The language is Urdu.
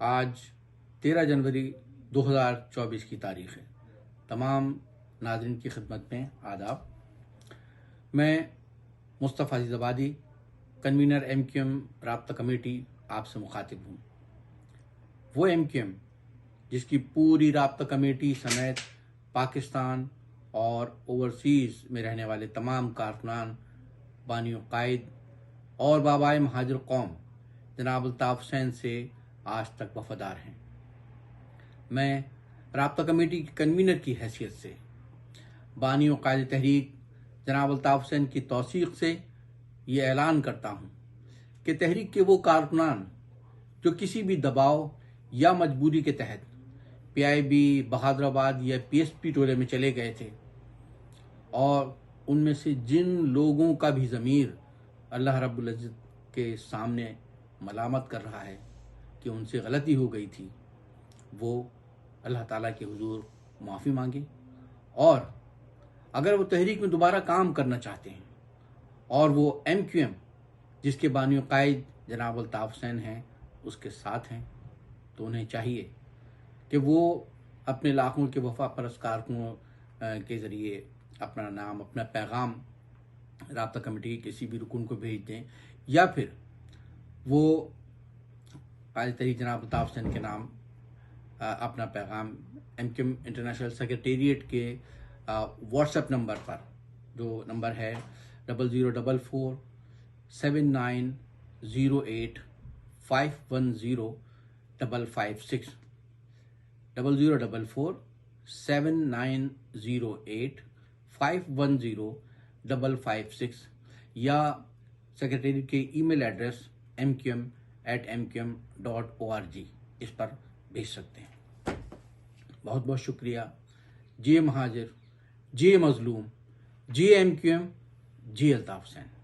آج 13 جنوری 2024 کی تاریخ ہے۔ تمام ناظرین کی خدمت میں آداب۔ میں مصطفیٰ عزیز آبادی، کنوینر ایم کیو ایم رابطہ کمیٹی آپ سے مخاطب ہوں۔ وہ ایم کیو ایم جس کی پوری رابطہ کمیٹی سمیت پاکستان اور اوورسیز میں رہنے والے تمام کارکنان، بانی و قائد اور بابائے مہاجر قوم جناب الطاف حسین سے آج تک وفادار ہیں۔ میں رابطہ کمیٹی کی کنوینر کی حیثیت سے بانی و قائد تحریک جناب الطاف حسین کی توثیق سے یہ اعلان کرتا ہوں کہ تحریک کے وہ کارکنان جو کسی بھی دباؤ یا مجبوری کے تحت پی آئی بی، بہادر آباد یا پی ایس پی ٹولے میں چلے گئے تھے، اور ان میں سے جن لوگوں کا بھی ضمیر اللہ رب العزت کے سامنے ملامت کر رہا ہے کہ ان سے غلطی ہو گئی تھی، وہ اللہ تعالیٰ کے حضور معافی مانگے، اور اگر وہ تحریک میں دوبارہ کام کرنا چاہتے ہیں اور وہ ایم کیو ایم جس کے بانی و قائد جناب الطاف حسین ہیں اس کے ساتھ ہیں، تو انہیں چاہیے کہ وہ اپنے لاکھوں کے وفا پرست کارکنوں کے ذریعے اپنا نام، اپنا پیغام رابطہ کمیٹی کے کسی بھی رکن کو بھیج دیں، یا پھر وہ قائد تحریک جناب الطاف حسین کے نام اپنا پیغام M Q M international secretariat کے واٹس ایپ نمبر پر، جو نمبر ہے 0044 7908 510 556 0044 7908 510 556، یا سیکریٹریٹ کے ای میل ایڈریس mqm@mqm.org اس پر بھیج سکتے ہیں۔ بہت بہت شکریہ۔ جی مہاجر، جی مظلوم، جی ایم کیو ایم، جی الطاف حسین۔